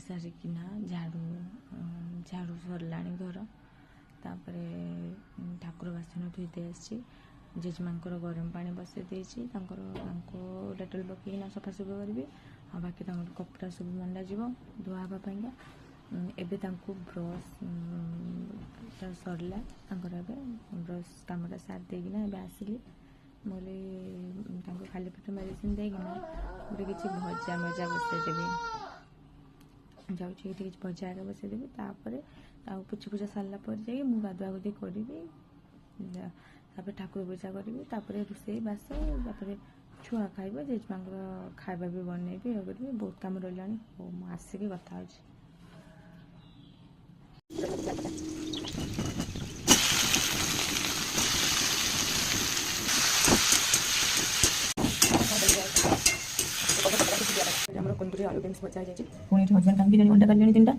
सारिकिना झाड़ू झाड़ू सरला घर तापर ठाकुर बासन धोईदे आसी जेजेमा गरम पानी बसई देती डेटल पकईना सफासफी करी आ बाकी कपड़ा सब मंडा जीव धुआपाइंका एवं ब्रश सरला ब्रश कमटा सार देना आसिली बोले खाली पेट मेडिसिन देना गोटे किसी भजा मजा बसईदेवी जाऊँगी किसी भजा आगे बसईदेवी पुछी पूजा सारापर जा गाधुआ गुधी करी ठाकुर पूजा करी रोषे बास छुआ खाइब जेजेमा खाଇବା भी बनइबी ये करी बहुत कम रहा आसिक कथा कुंदुरी आलू बीन्स भजा जाए पुणी हजबैंड कांगी अंडा काली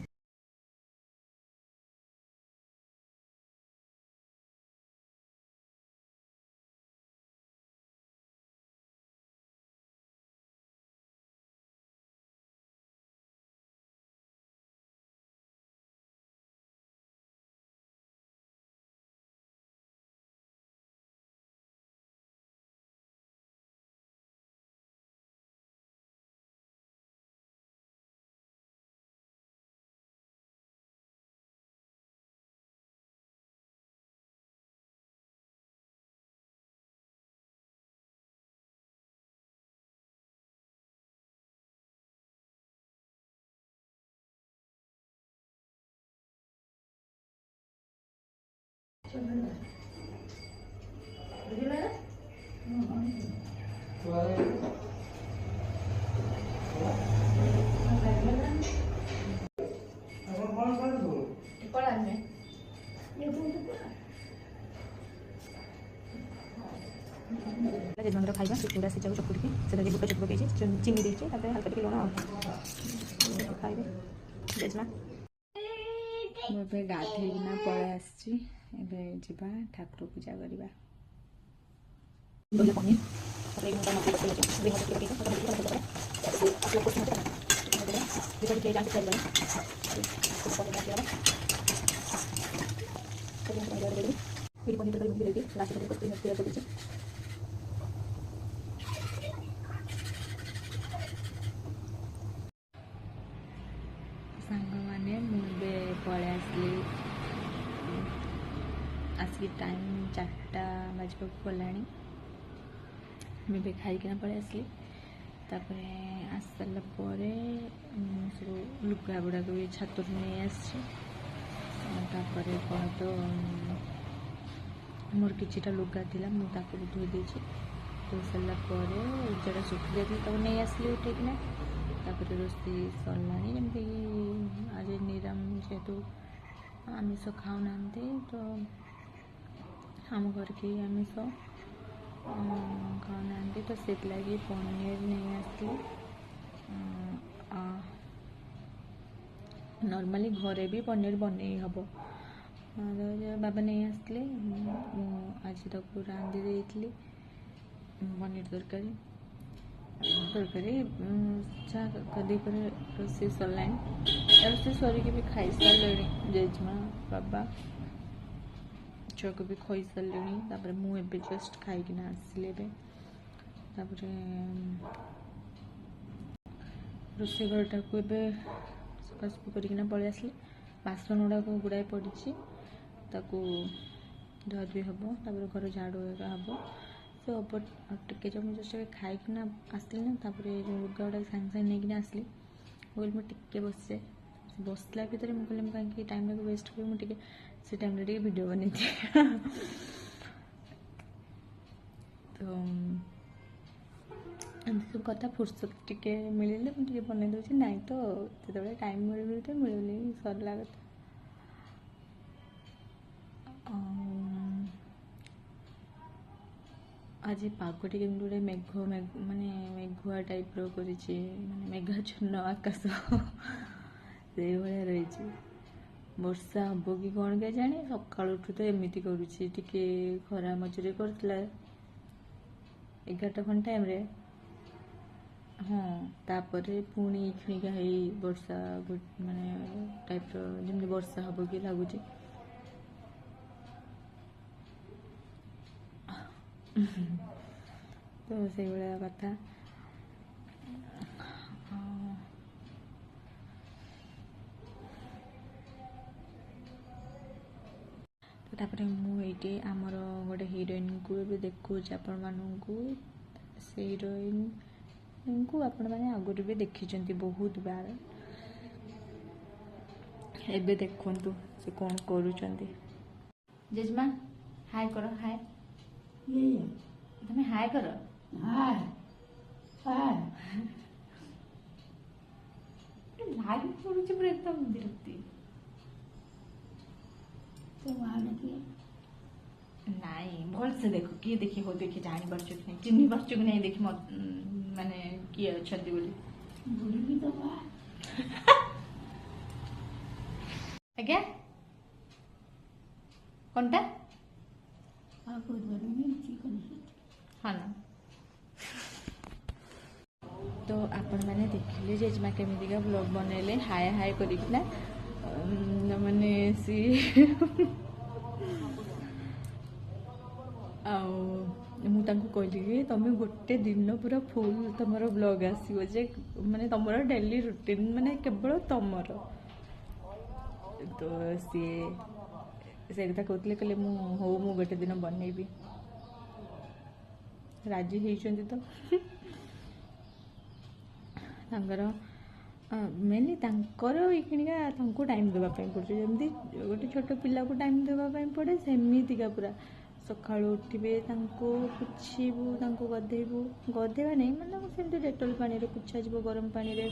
3टा जेजेमा खाଇବା चूड़ा सीचा चकुड़ी से बुट चुप पकई चीनी देती हल्का टे लुण खाइबे जेजेमा मुझे गाधेना पलि आसी ठाकुर पूजा करवा पनीर सांग मैंने मुझे पलि आसिक टाइम 4टा बजक गला मुझे खाईकिना पलि आसली तापर आस सारा सब लुगा गुड़ाक भी छात नहीं आसपर कौन तो मोर किटा लुगा थी मुझे धोई देती धोई सारापर जोटा सुखी जाती नहीं आसली उठेकिना रोषे सरला जमी आज निराम जेहेतु आमिष खाऊना तो आम घर के आमिष खाऊना तो से लगे पनीर नहीं आसली नॉर्मली घरे भी पनीर बनई हम बाबा नहीं आसले आज तक रांधि देती पनीर तरकारी रोषे सरला रोषे सरिक भी खाई सारे जेजेमा बाबा छुआ को भी खाई सारे मुझे जस्ट खाईकिना आसली रोषे घरटा को सफासफी करना पलि आसली बासन गुड़ाक गुड़ाए पड़ी धुआधुई हम घर झाड़ू हम तो टे जो मुझे जस्ट खाईकिना आसली ना लुगा गुड़ा सागे सागे नहीं आसली बोल मुझे बस जाए बसला भितर मुझे कहीं टाइम वेस्ट कर मुझे से टाइम वीडियो बनी तो सब कथा फुर्सत टिके मिले मुझे बनई दूसरी ना तो जो टाइम मिले तो मिलूनी सरला कथा आज पागटी केमती गोटे मेघ माने मेघुआ टाइप कर मेघाच्छन्न आकाश से भाया रही वर्षा हम कि कौन क्या जाने सकाल तो एमती करुच्ची खरा मझे कर 11टा खंड टाइम ହଁ ତାପରେ ପୁଣି କ୍ଷଣିକା ହେଇ ବର୍ଷା ମାନେ ଟାଇପ୍ର ଯେମିତି ବର୍ଷା ହବ କି ଲାଗୁଛି। ତ ସେଇଭଳିଆ କଥା। ତାପରେ ମୁଁ ଏଇଠି ଆମର ଗୋଟେ ହିରୋଇନକୁ ଏବେ ଦେଖୁଛି ଆପଣମାନଙ୍କୁ। ସେ ହିରୋଇନକୁ ଆପଣମାନେ ଆଗରୁ ବି ଦେଖିଛନ୍ତି ବହୁତ ବାର। ଏବେ ଦେଖନ୍ତୁ ସେ କ'ଣ କରୁଛନ୍ତି। ଜେଜେମା ହାଏ କର, ହାଏ। ତମେ ହାଏ କର। ଲାଗି ପଡୁଛି ପୁରା ଏକଦମ ବିରକ୍ତି। ନାଇଁ ଭଲସେ ଦେଖ କିଏ ଦେଖି ହଉ ଦେଖି ଜାଣିପାରୁଛୁ କି ନାହିଁ, ଚିହ୍ନି ପାରୁଛୁ କି ନାହିଁ ଦେଖି ମାନେ କିଏ ଅଛନ୍ତି ବୋଲି। ଆଜ୍ଞା କଣଟା ହଁ ନା। ତ ଆପଣମାନେ ଦେଖିଲେ ଜେଜେମା କେମିତିକା ବ୍ଲଗ୍ ବନେଇଲେ ହାଏ ହାଏ କରିକିନା। ମାନେ ସିଏ ଆଉ ମୁଁ ତାଙ୍କୁ କହିଲି କି ତମେ ଗୋଟେ ଦିନ ପୁରା ଫୁଲ୍ ତମର ବ୍ଲଗ୍ ଆସିବ ଯେ ମାନେ ତମର ଡେଲି ରୁଟିନ୍ ମାନେ କେବଳ ତମର। ତ ସିଏ ସେ କଥା କହୁଥିଲେ, କହିଲେ ମୁଁ ହଉ ମୁଁ ଗୋଟେ ଦିନ ବନେଇବି। ରାଜି ହେଇଛନ୍ତି ତ। ତାଙ୍କର ମେନଲି ତାଙ୍କର ଏଇଖିଣିକା ତାଙ୍କୁ ଟାଇମ୍ ଦେବା ପାଇଁ ପଡ଼ୁଛି, ଯେମିତି ଗୋଟେ ଛୋଟ ପିଲାକୁ ଟାଇମ୍ ଦେବା ପାଇଁ ପଡ଼େ ସେମିତିକା ପୁରା। ସକାଳୁ ଉଠିବେ, ତାଙ୍କୁ ପୋଛିବୁ, ତାଙ୍କୁ ଗାଧେଇବୁ, ଗାଧେଇବା ନାହିଁ ମାନେ ତାଙ୍କୁ ସେମିତି ଡେଟଲ୍ ପାଣିରେ ପୋଛାଯିବ ଗରମ ପାଣିରେ।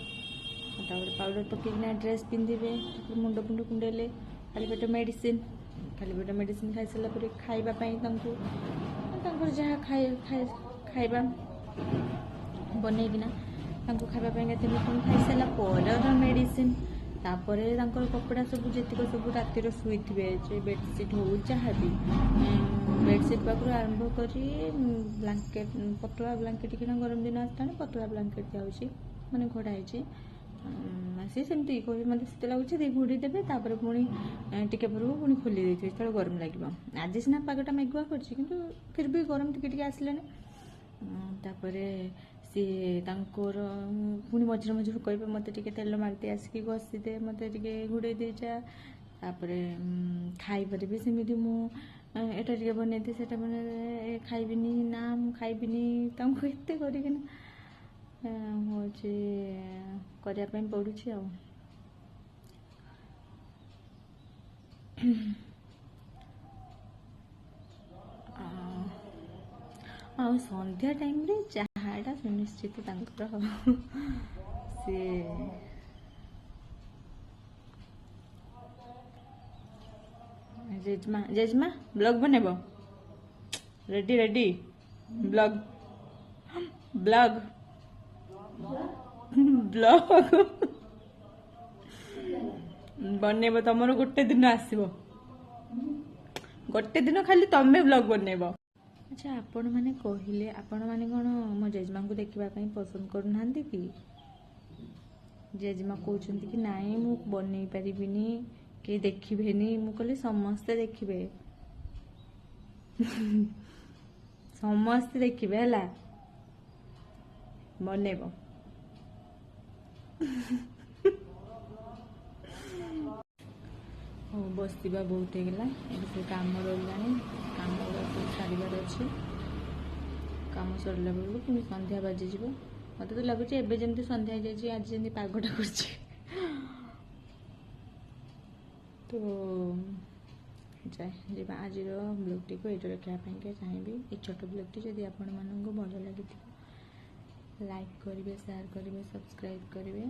ତାପରେ ପାଉଡ଼ର ପକେଇକିନା ଡ୍ରେସ୍ ପିନ୍ଧିବେ, ତାପରେ ମୁଣ୍ଡ ଫୁଣ୍ଡ କୁଣ୍ଡେଇଲେ, ଖାଲି ପେଟ ମେଡ଼ିସିନ୍, ଖାଲି ପେଟ ମେଡ଼ିସିନ୍ ଖାଇସାରିଲା ପରେ ଖାଇବା ପାଇଁ ତାଙ୍କର ଯାହା ଖାଇବା ବନେଇକିନା ତାଙ୍କୁ ଖାଇବା ପାଇଁକା ଦେବେ, ପୁଣି ଖାଇସାରିଲା ପରେ ମେଡ଼ିସିନ୍। ତାପରେ ତାଙ୍କର କପଡ଼ା ସବୁ ଯେତିକ ସବୁ ରାତିରେ ଶୋଇଥିବେ, ଯେ ବେଡ଼ସିଟ୍ ହଉ ଯାହା ବି ବେଡ଼ସିଟ୍ ପାଖରୁ ଆରମ୍ଭ କରି ବ୍ଲାଙ୍କେଟ୍, ପତଳା ବ୍ଲାଙ୍କେଟ୍ କିନା ଗରମ ଦିନ ଆସିଲାଣି ପତଳା ବ୍ଲାଙ୍କେଟ୍ ଦିଆହେଉଛି ମାନେ ଘୋଡ଼ା ହେଇଛି। ସିଏ ସେମିତି କହିବେ ମୋତେ ଶୀତ ଲାଗୁଛି ଦେଇ ଘୋଡ଼େଇ ଦେବେ, ତାପରେ ପୁଣି ଟିକେ ପୂର୍ବରୁ ପୁଣି ଖୋଲି ଦେଇଥିବେ ଯେତେବେଳେ ଗରମ ଲାଗିବ। ଆଜି ସିନା ପାଗଟା ମେଘୁଆ କରିଛି କିନ୍ତୁ ଫିର୍ ବି ଗରମ ଟିକେ ଟିକେ ଆସିଲାଣି। ତାପରେ ସିଏ ତାଙ୍କର ପୁଣି ମଝିରେ ମଝିରେ କହିବେ ମୋତେ ଟିକେ ତେଲ ମାରିଦେ, ଆସିକି ଘଷିଦେ, ମୋତେ ଟିକେ ଘୋଡ଼େଇ ଦେଇଯା। ତାପରେ ଖାଇବାରେ ବି ସେମିତି ମୁଁ ଏଟା ଟିକେ ବନେଇଦିଏ, ସେଟା ବନେଇ ଖାଇବିନି ନା ମୁଁ ଖାଇବିନି, ତାଙ୍କୁ ଏତେ କରିକିନା ହେଉଛି କରିବା ପାଇଁ ପଡ଼ୁଛି ଆଉ। ଆଉ ସନ୍ଧ୍ୟା ଟାଇମ୍ରେ ଚାହାଟା ସୁନିଶ୍ଚିତ ତାଙ୍କର ସିଏ ଜେଜେମା ବ୍ଲଗ୍ ବନେଇବ, ରେଡ଼ି ରେଡ଼ି ବ୍ଲଗ୍ ବ୍ଲଗ୍ ବନେଇବ, ତମର ଗୋଟେ ଦିନ ଆସିବ, ଗୋଟେ ଦିନ ଖାଲି ତମେ ବ୍ଲଗ୍ ବନେଇବ। ଆଚ୍ଛା ଆପଣମାନେ କହିଲେ ଆପଣମାନେ କ'ଣ ମୋ ଜେଜେମାଙ୍କୁ ଦେଖିବା ପାଇଁ ପସନ୍ଦ କରୁନାହାନ୍ତି କି? ଜେଜେମା କହୁଛନ୍ତି କି ନାଇଁ ମୁଁ ବନେଇ ପାରିବିନି, କେହି ଦେଖିବେନି। ମୁଁ କହିଲି ସମସ୍ତେ ଦେଖିବେ, ସମସ୍ତେ ଦେଖିବେ ହେଲା, ବନେଇବ। ହଉ ବସିବା ବହୁତ ହେଇଗଲା, ଏବେ ସେ କାମ ରହିଲାଣି, କାମ ସବୁ ସାରିବାର ଅଛି। କାମ ସରିଲା ବେଳକୁ ପୁଣି ସନ୍ଧ୍ୟା ବାଜିଯିବ। ମୋତେ ତ ଲାଗୁଛି ଏବେ ଯେମିତି ସନ୍ଧ୍ୟା ହେଇଯାଇଛି, ଆଜି ଯେମିତି ପାଗଟା କରିଛି। ତ ଯିବା ଆଜିର ବ୍ଲଗ୍ଟିକୁ ଏଇଠି ରଖିବା ପାଇଁକା ଚାହିଁବି। ଏ ଛୋଟ ବ୍ଲଗ୍ଟି ଯଦି ଆପଣମାନଙ୍କୁ ଭଲ ଲାଗିଥିବ ଲାଇକ୍ କରିବେ, ସେୟାର କରିବେ, ସବସ୍କ୍ରାଇବ୍ କରିବେ।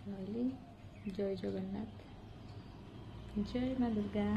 ରହିଲି, ଜୟ ଜଗନ୍ନାଥ, ଜୟ ମା ଦୁର୍ଗା।